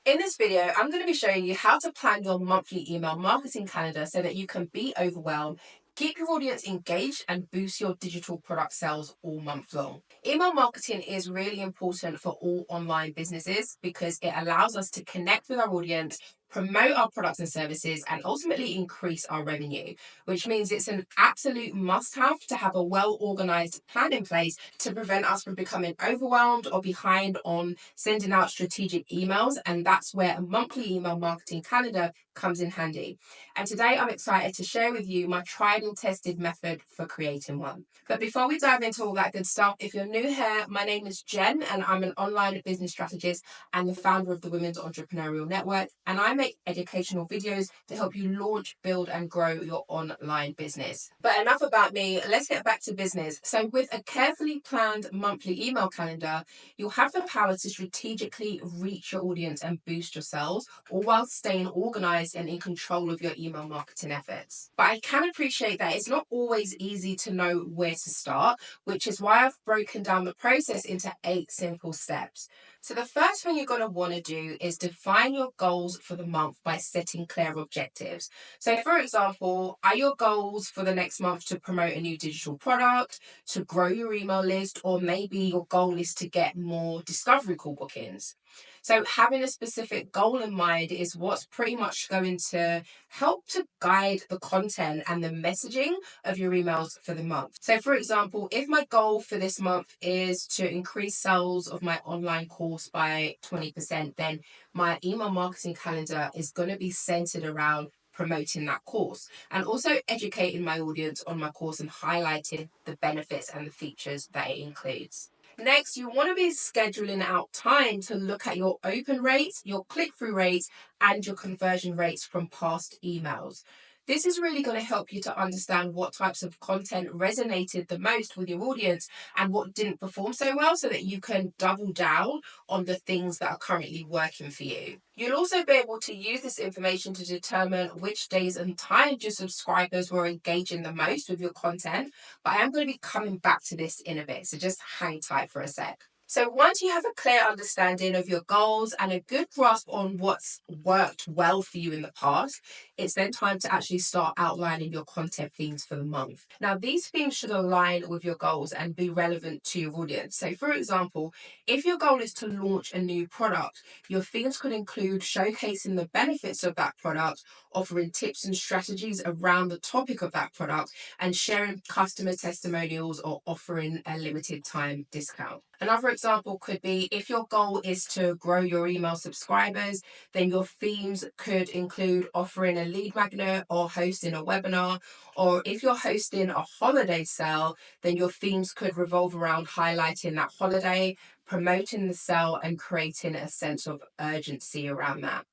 In this video, I'm going to be showing you how to plan your monthly email marketing calendar so that you can be overwhelmed, keep your audience engaged, and boost your digital product sales all month long. Email marketing is really important for all online businesses because it allows us to connect with our audience, promote our products and services, and ultimately increase our revenue, which means it's an absolute must have to have a well organized plan in place to prevent us from becoming overwhelmed or behind on sending out strategic emails. And that's where a monthly email marketing calendar comes in handy. And today I'm excited to share with you my tried and tested method for creating one. But before we dive into all that good stuff, if you're new here, my name is Jen and I'm an online business strategist and the founder of the Women's Entrepreneurial Network. And I make educational videos to help you launch, build, and grow your online business. But enough about me, let's get back to business. So, with a carefully planned monthly email calendar, you'll have the power to strategically reach your audience and boost your sales, all while staying organized and in control of your email marketing efforts. But I can appreciate that it's not always easy to know where to start, which is why I've broken down the process into 8 simple steps. So the first thing you're going to want to do is define your goals for the month by setting clear objectives. So for example, are your goals for the next month to promote a new digital product, to grow your email list, or maybe your goal is to get more discovery call bookings? So having a specific goal in mind is what's pretty much going to help to guide the content and the messaging of your emails for the month. So for example, if my goal for this month is to increase sales of my online course by 20%, then my email marketing calendar is going to be centered around promoting that course and also educating my audience on my course and highlighting the benefits and the features that it includes. Next, you want to be scheduling out time to look at your open rates, your click-through rates, and your conversion rates from past emails. This is really going to help you to understand what types of content resonated the most with your audience and what didn't perform so well so that you can double down on the things that are currently working for you. You'll also be able to use this information to determine which days and times your subscribers were engaging the most with your content, but I am going to be coming back to this in a bit, so just hang tight for a sec. So once you have a clear understanding of your goals and a good grasp on what's worked well for you in the past, it's then time to actually start outlining your content themes for the month. Now, these themes should align with your goals and be relevant to your audience. So for example, if your goal is to launch a new product, your themes could include showcasing the benefits of that product, offering tips and strategies around the topic of that product, and sharing customer testimonials or offering a limited time discount. Another example could be if your goal is to grow your email subscribers, then your themes could include offering a lead magnet or hosting a webinar. Or if you're hosting a holiday sale, then your themes could revolve around highlighting that holiday, promoting the sale, and creating a sense of urgency around that.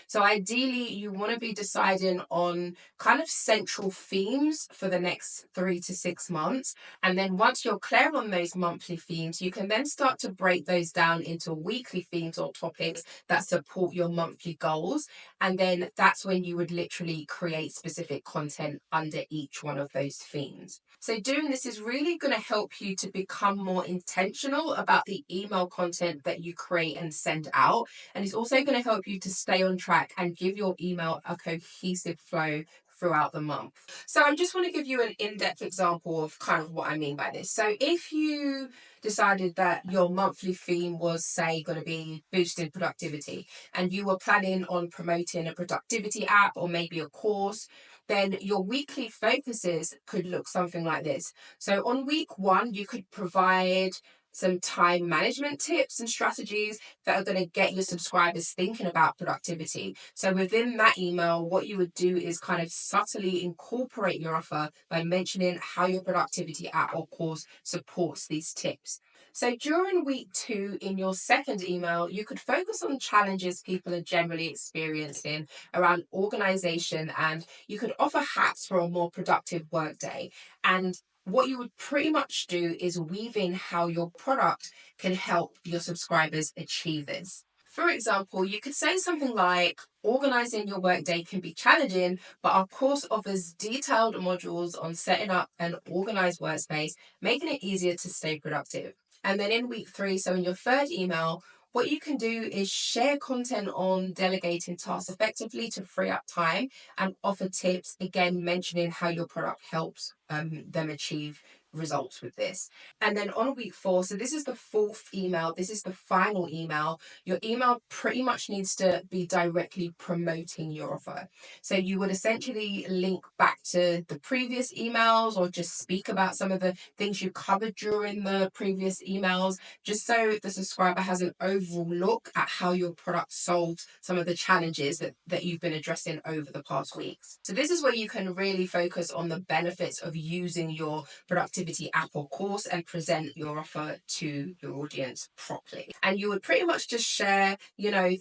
So ideally, you want to be deciding on kind of central themes for the next 3 to 6 months. And then once you're clear on those monthly themes, you can then start to break those down into weekly themes or topics that support your monthly goals. And then that's when you would literally create specific content under each one of those themes. So doing this is really going to help you to become more intentional about the email content that you create and send out. And it's also going to help you to stay on track and give your email a cohesive flow throughout the month. So I just want to give you an in-depth example of kind of what I mean by this. So if you decided that your monthly theme was, say, going to be boosting productivity, and you were planning on promoting a productivity app or maybe a course, then your weekly focuses could look something like this. So on week 1, you could provide some time management tips and strategies that are going to get your subscribers thinking about productivity. So within that email, what you would do is kind of subtly incorporate your offer by mentioning how your productivity app or course supports these tips. So during week 2 in your second email, you could focus on challenges people are generally experiencing around organization, and you could offer hacks for a more productive workday. And what you would pretty much do is weave in how your product can help your subscribers achieve this. For example, you could say something like, organizing your workday can be challenging, but our course offers detailed modules on setting up an organized workspace, making it easier to stay productive. And then in week 3, so in your third email, what you can do is share content on delegating tasks effectively to free up time and offer tips, again, mentioning how your product helps them achieve results with this. And then on week 4, so this is the 4th email, this is the final email. Your email pretty much needs to be directly promoting your offer. So you would essentially link back to the previous emails or just speak about some of the things you covered during the previous emails, just so the subscriber has an overall look at how your product solves some of the challenges that you've been addressing over the past weeks. So this is where you can really focus on the benefits of using your productivity app or course and present your offer to your audience properly. And you would pretty much just share,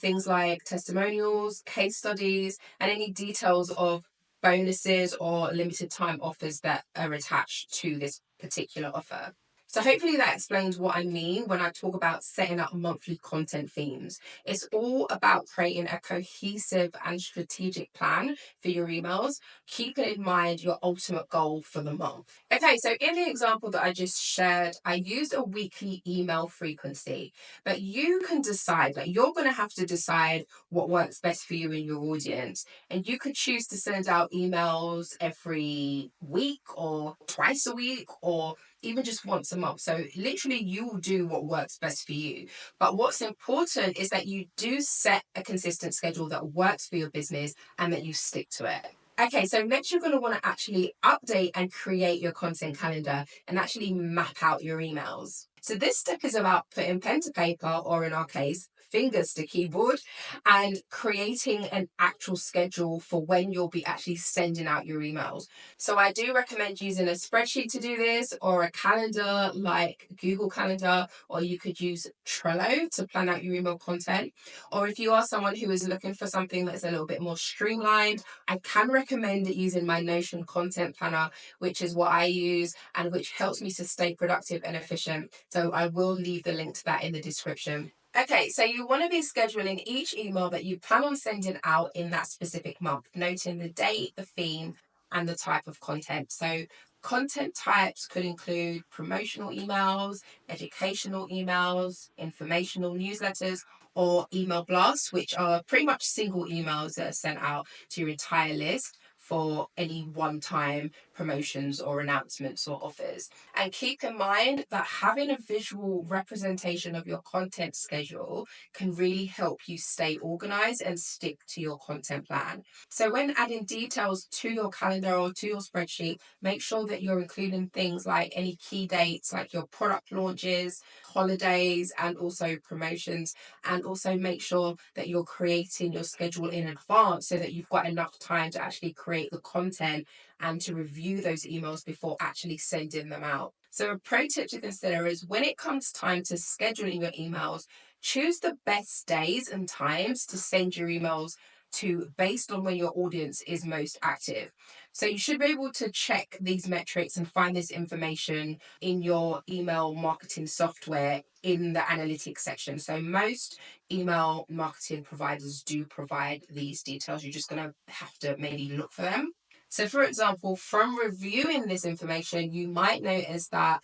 things like testimonials, case studies, and any details of bonuses or limited time offers that are attached to this particular offer. So hopefully that explains what I mean when I talk about setting up monthly content themes. It's all about creating a cohesive and strategic plan for your emails, keeping in mind your ultimate goal for the month. Okay, so in the example that I just shared, I used a weekly email frequency, but you can decide, you're going to have to decide what works best for you and your audience. And you could choose to send out emails every week or twice a week or even just once a month. So literally you will do what works best for you. But what's important is that you do set a consistent schedule that works for your business and that you stick to it. Okay, so next you're going to want to actually update and create your content calendar and actually map out your emails. So this step is about putting pen to paper, or in our case, fingers to keyboard, and creating an actual schedule for when you'll be actually sending out your emails. So I do recommend using a spreadsheet to do this, or a calendar like Google Calendar, or you could use Trello to plan out your email content. Or if you are someone who is looking for something that's a little bit more streamlined, I can recommend using my Notion content planner, which is what I use and which helps me to stay productive and efficient. So I will leave the link to that in the description. Okay, so you want to be scheduling each email that you plan on sending out in that specific month, noting the date, the theme, and the type of content. So content types could include promotional emails, educational emails, informational newsletters, or email blasts, which are pretty much single emails that are sent out to your entire list for any one-time promotions or announcements or offers. And keep in mind that having a visual representation of your content schedule can really help you stay organized and stick to your content plan. So when adding details to your calendar or to your spreadsheet, make sure that you're including things like any key dates, like your product launches, holidays, and also promotions. And also make sure that you're creating your schedule in advance so that you've got enough time to actually create the content and to review those emails before actually sending them out. So a pro tip to consider is when it comes time to scheduling your emails, choose the best days and times to send your emails to based on when your audience is most active. So you should be able to check these metrics and find this information in your email marketing software in the analytics section. So most email marketing providers do provide these details. You're just going to have to maybe look for them. So, for example, from reviewing this information, you might notice that,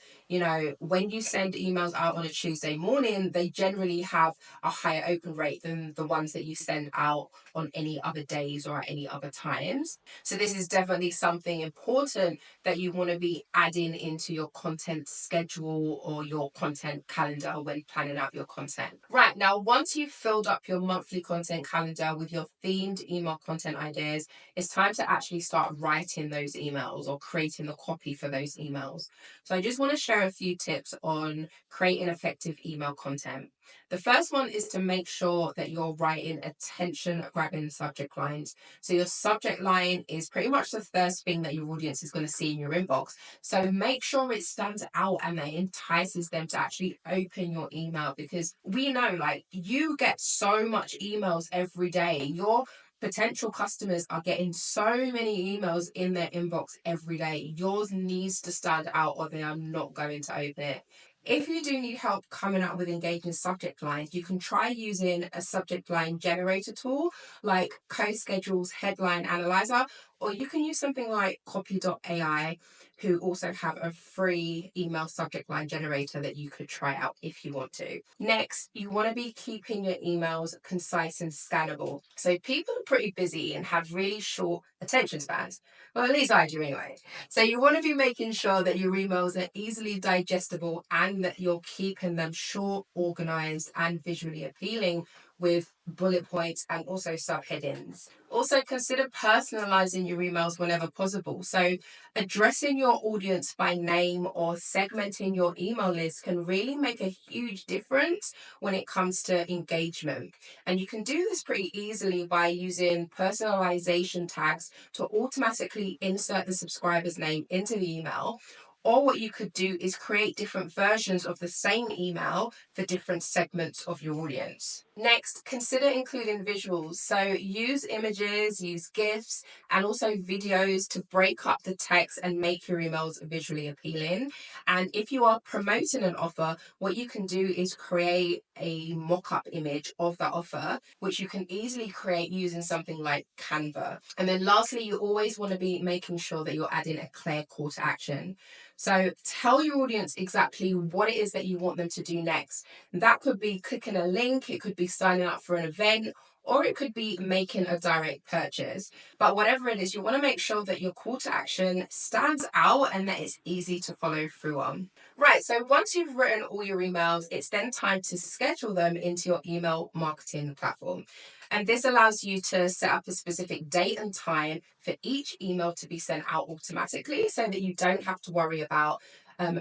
when you send emails out on a Tuesday morning, they generally have a higher open rate than the ones that you send out on any other days or at any other times. So, this is definitely something important that you want to be adding into your content schedule or your content calendar when planning out your content. Right, now, once you've filled up your monthly content calendar with your themed email content ideas, it's time to actually start writing those emails or creating the copy for those emails. So I just want to share a few tips on creating effective email content. The first one is to make sure that you're writing attention grabbing subject lines. So your subject line is pretty much the first thing that your audience is going to see in your inbox. So make sure it stands out and that entices them to actually open your email, because we know you get so much emails every day. Your potential customers are getting so many emails in their inbox every day. Yours needs to stand out or they are not going to open it. If you do need help coming up with engaging subject lines, you can try using a subject line generator tool like CoSchedule's Headline Analyzer, or you can use something like Copy.ai, who also have a free email subject line generator that you could try out if you want to. Next, you want to be keeping your emails concise and scannable. So people are pretty busy and have really short attention spans. Well, at least I do anyway. So you want to be making sure that your emails are easily digestible and that you're keeping them short, organized, and visually appealing with bullet points and also subheadings. Also, consider personalizing your emails whenever possible. So, addressing your audience by name or segmenting your email list can really make a huge difference when it comes to engagement. And you can do this pretty easily by using personalization tags to automatically insert the subscriber's name into the email. Or what you could do is create different versions of the same email for different segments of your audience. Next, consider including visuals. So use images, use GIFs, and also videos to break up the text and make your emails visually appealing. And if you are promoting an offer, what you can do is create a mock-up image of that offer, which you can easily create using something like Canva. And then lastly, you always want to be making sure that you're adding a clear call to action. So tell your audience exactly what it is that you want them to do next. That could be clicking a link, it could be signing up for an event, or it could be making a direct purchase. But whatever it is, you want to make sure that your call to action stands out and that it's easy to follow through on. Right, so once you've written all your emails, it's then time to schedule them into your email marketing platform. And this allows you to set up a specific date and time for each email to be sent out automatically so that you don't have to worry about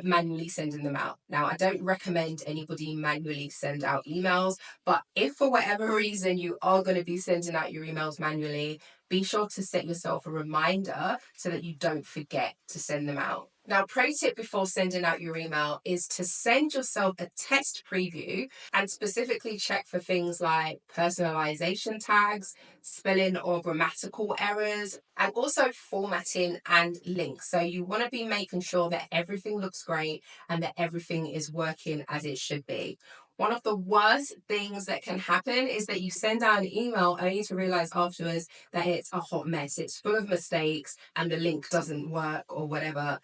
manually sending them out. Now, I don't recommend anybody manually send out emails, but if for whatever reason you are going to be sending out your emails manually, be sure to set yourself a reminder so that you don't forget to send them out. Now, pro tip before sending out your email is to send yourself a test preview and specifically check for things like personalization tags, spelling or grammatical errors, and also formatting and links. So you want to be making sure that everything looks great and that everything is working as it should be. One of the worst things that can happen is that you send out an email only to realize afterwards that it's a hot mess. It's full of mistakes and the link doesn't work or whatever.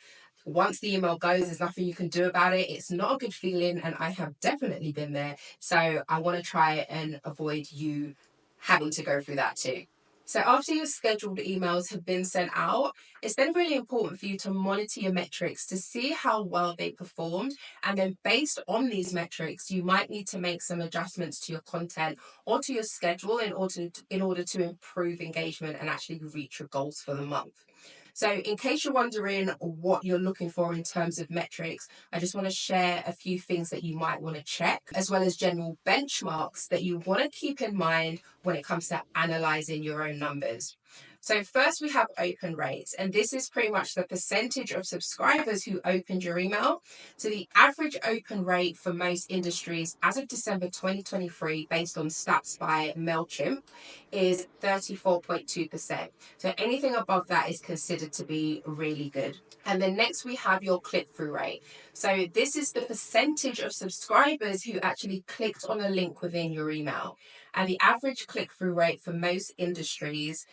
Once the email goes, there's nothing you can do about it. It's not a good feeling, and I have definitely been there. So I want to try and avoid you having to go through that too. So after your scheduled emails have been sent out, it's then really important for you to monitor your metrics to see how well they performed. And then based on these metrics, you might need to make some adjustments to your content or to your schedule in order to improve engagement and actually reach your goals for the month. So, in case you're wondering what you're looking for in terms of metrics, I just want to share a few things that you might want to check, as well as general benchmarks that you want to keep in mind when it comes to analyzing your own numbers. So, first we have open rates, and this is pretty much the percentage of subscribers who opened your email. So, the average open rate for most industries as of December 2023, based on stats by MailChimp, is 34.2%. So anything above that is considered to be really good. And then next we have your click-through rate. So this is the percentage of subscribers who actually clicked on a link within your email. And the average click-through rate for most industries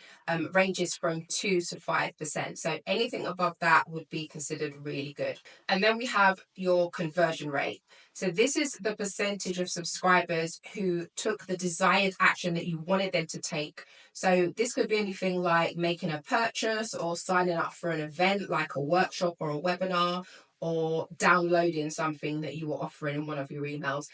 ranges from 2 to 5%. So anything above that would be considered really good. And then we have your conversion rate. So this is the percentage of subscribers who took the desired action that you wanted them to take. So this could be anything like making a purchase or signing up for an event like a workshop or a webinar, or downloading something that you were offering in one of your emails.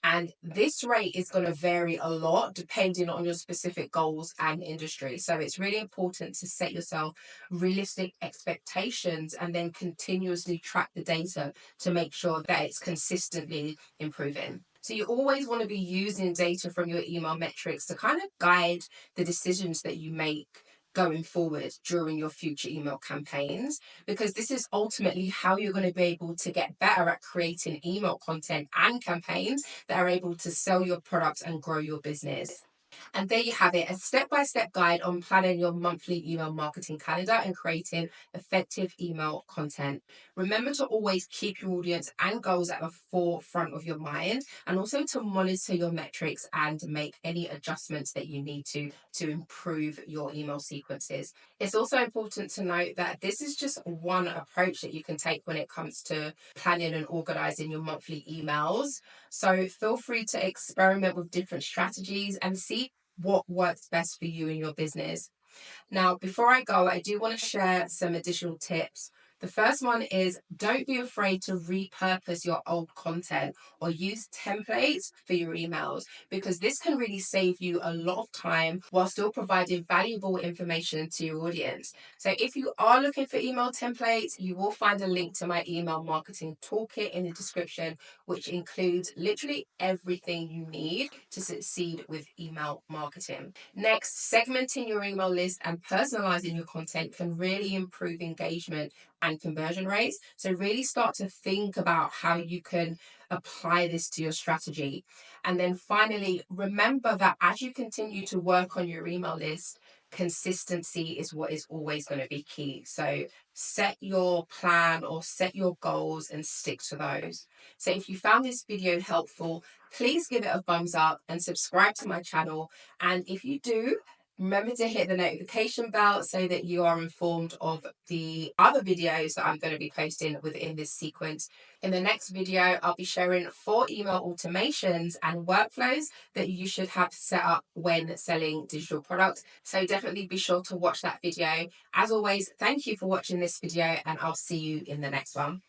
And this rate is going to vary a lot depending on your specific goals and industry. So it's really important to set yourself realistic expectations and then continuously track the data to make sure that it's consistently improving. So you always want to be using data from your email metrics to kind of guide the decisions that you make going forward during your future email campaigns, because this is ultimately how you're going to be able to get better at creating email content and campaigns that are able to sell your products and grow your business. And there you have it, a step-by-step guide on planning your monthly email marketing calendar and creating effective email content. Remember to always keep your audience and goals at the forefront of your mind, and also to monitor your metrics and make any adjustments that you need to improve your email sequences. It's also important to note that this is just one approach that you can take when it comes to planning and organizing your monthly emails. So feel free to experiment with different strategies and see what works best for you and your business. Now, before I go, I do want to share some additional tips. The first one is don't be afraid to repurpose your old content or use templates for your emails, because this can really save you a lot of time while still providing valuable information to your audience. So, if you are looking for email templates, you will find a link to my email marketing toolkit in the description, which includes literally everything you need to succeed with email marketing. Next, segmenting your email list and personalizing your content can really improve engagement and conversion rates. So, really start to think about how you can apply this to your strategy. And then finally, remember that as you continue to work on your email list, consistency is what is always going to be key. So, set your plan or set your goals and stick to those. So, if you found this video helpful, please give it a thumbs up and subscribe to my channel. And if you do, remember to hit the notification bell so that you are informed of the other videos that I'm going to be posting within this sequence. In the next video, I'll be sharing 4 email automations and workflows that you should have set up when selling digital products. So definitely be sure to watch that video. As always, thank you for watching this video, and I'll see you in the next one.